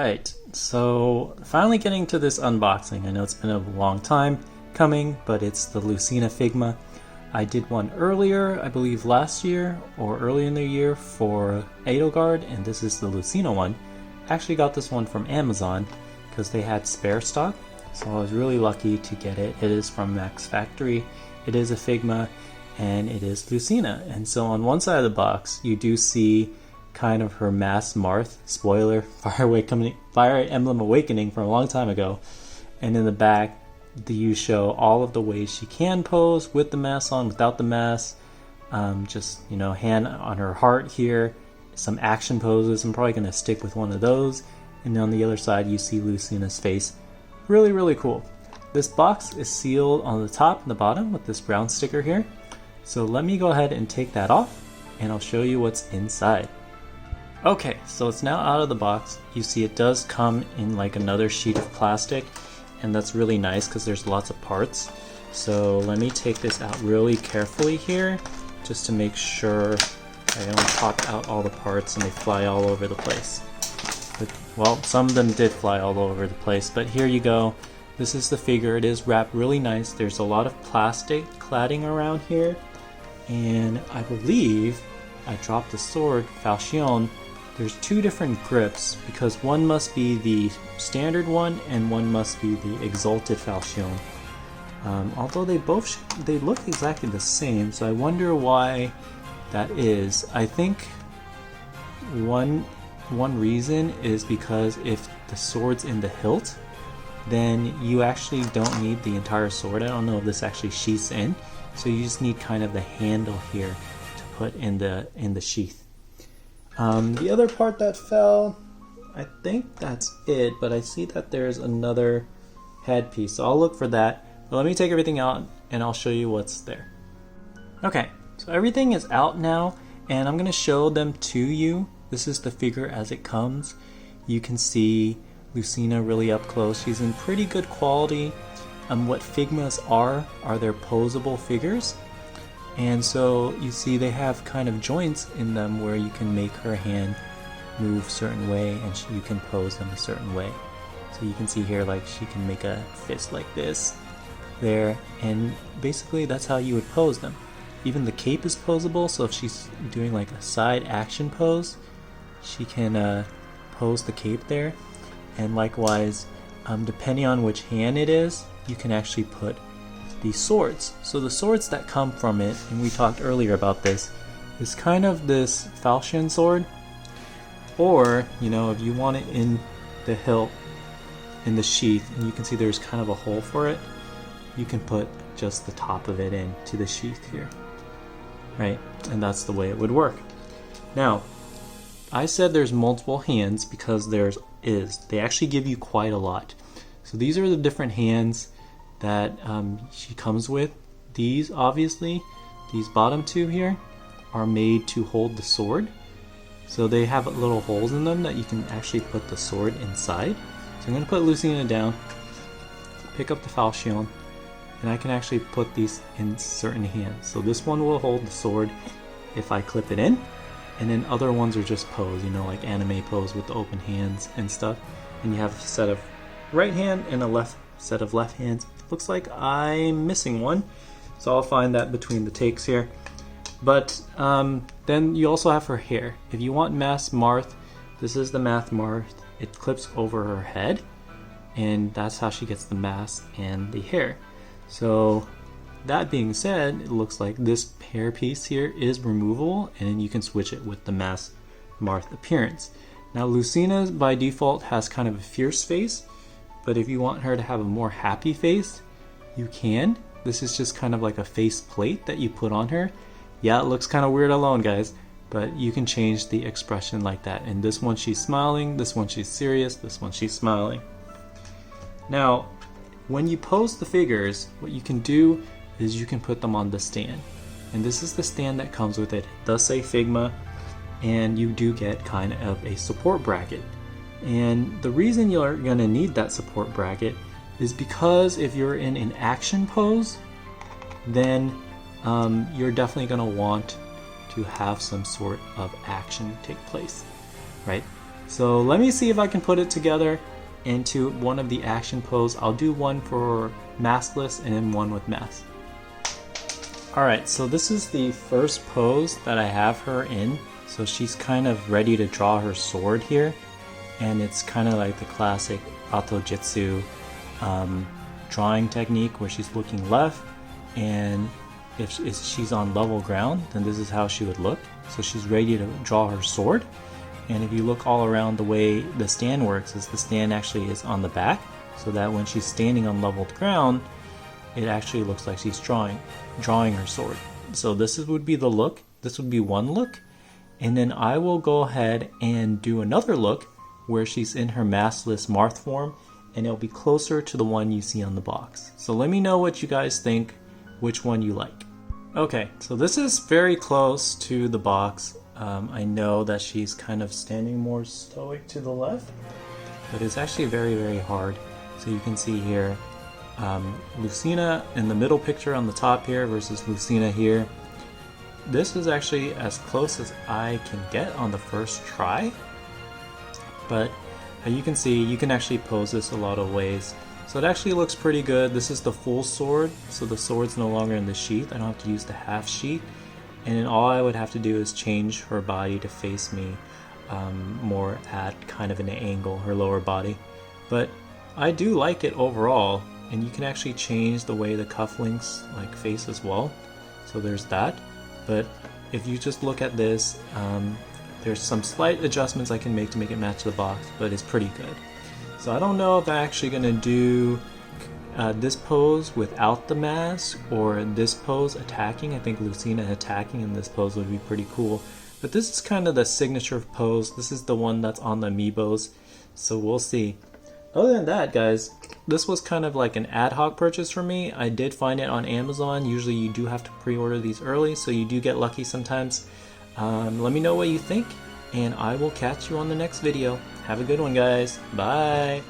Alright, so finally getting to this unboxing. I know it's been a long time coming, but it's the Lucina FIGMA. I did one earlier, I believe last year or early in the year for Edelgard, and this is the Lucina one. I actually got this one from Amazon because they had spare stock, so I was really lucky to get it. It is from Max Factory, it is a FIGMA, and it is Lucina. And so on one side of the box, you do see kind of her mass Marth, spoiler, Fire Emblem Awakening from a long time ago. And in the back, you show all of the ways she can pose with the mask on, without the mask. Just, you know, hand on her heart here, some action poses. I'm probably going to stick with one of those. And on the other side, you see Lucina's face. Really, really cool. This box is sealed on the top and the bottom with this brown sticker here. So let me go ahead and take that off, and I'll show you what's inside. Okay, so it's now out of the box. You see it does come in like another sheet of plastic, and that's really nice because there's lots of parts. So let me take this out really carefully here, just to make sure I don't pop out all the parts and they fly all over the place. Well, some of them did fly all over the place, but here you go. This is the figure. It is wrapped really nice. There's a lot of plastic cladding around here, and I believe I dropped the sword, Falchion. There's two different grips because one must be the standard one and one must be the Exalted Falchion. Although they look exactly the same, so I wonder why that is. I think one reason is because if the sword's in the hilt, then you actually don't need the entire sword. I don't know if this actually sheaths in, so you just need kind of the handle here to put in the sheath. The other part that fell, I think that's it, but I see that there's another headpiece, so I'll look for that. But let me take everything out and I'll show you what's there. Okay, so everything is out now, and I'm going to show them to you. This is the figure as it comes. You can see Lucina really up close. She's in pretty good quality. What Figmas are their posable figures. And so you see they have kind of joints in them where you can make her hand move a certain way, and you can pose them a certain way. So you can see here, like, she can make a fist like this there, and basically that's how you would pose them. Even the cape is posable, so if she's doing like a side action pose, she can pose the cape there. And likewise, depending on which hand it is, you can actually put the swords. So the swords that come from it, and we talked earlier about this, is kind of this falchion sword, or, you know, if you want it in the hilt, in the sheath, and you can see there's kind of a hole for it, you can put just the top of it into the sheath here, right? And that's the way it would work. Now, I said there's multiple hands because they actually give you quite a lot. So these are the different hands that she comes with. These, obviously, these bottom two here are made to hold the sword. So they have little holes in them that you can actually put the sword inside. So I'm going to put Lucina down, pick up the falchion, and I can actually put these in certain hands. So this one will hold the sword if I clip it in, and then other ones are just pose, you know, like anime pose with the open hands and stuff. And you have a set of right hand and a set of left hands. Looks like I'm missing one, so I'll find that between the takes here. But then you also have her hair. If you want Mass Marth, this is the Mass Marth. It clips over her head, and that's how she gets the mask and the hair. So that being said, it looks like this hair piece here is removable, and you can switch it with the Mass Marth appearance. Now Lucina by default has kind of a fierce face, but if you want her to have a more happy face, you can. This is just kind of like a face plate that you put on her. Yeah, it looks kind of weird alone, guys, but you can change the expression like that. And this one she's smiling, this one she's serious, this one she's smiling. Now, when you pose the figures, what you can do is you can put them on the stand. And this is the stand that comes with it. It does say Figma, and you do get kind of a support bracket. And the reason you're going to need that support bracket is because if you're in an action pose, then you're definitely going to want to have some sort of action take place, right? So let me see if I can put it together into one of the action pose. I'll do one for maskless and then one with mask. Alright, so this is the first pose that I have her in. So she's kind of ready to draw her sword here. And it's kind of like the classic Ato-Jitsu drawing technique where she's looking left, and if she's on level ground, then this is how she would look. So she's ready to draw her sword. And if you look all around, the way the stand works is the stand actually is on the back, so that when she's standing on leveled ground, it actually looks like she's drawing her sword. So this would be the look. This would be one look. And then I will go ahead and do another look where she's in her maskless Marth form, and it'll be closer to the one you see on the box. So let me know what you guys think, which one you like. Okay, so this is very close to the box. I know that she's kind of standing more stoic to the left, but it's actually very, very hard. So you can see here, Lucina in the middle picture on the top here versus Lucina here. This is actually as close as I can get on the first try, but you can see you can actually pose this a lot of ways. So it actually looks pretty good. This is the full sword, so the sword's no longer in the sheath. I don't have to use the half sheath. And then all I would have to do is change her body to face me more at kind of an angle, her lower body. But I do like it overall, and you can actually change the way the cufflinks like face as well. So there's that. But if you just look at this, there's some slight adjustments I can make to make it match the box, but it's pretty good. So I don't know if I'm actually going to do this pose without the mask, or this pose attacking. I think Lucina attacking in this pose would be pretty cool. But this is kind of the signature pose. This is the one that's on the amiibos, so we'll see. Other than that, guys, this was kind of like an ad hoc purchase for me. I did find it on Amazon. Usually you do have to pre-order these early, so you do get lucky sometimes. Let me know what you think, and I will catch you on the next video. Have a good one, guys. Bye!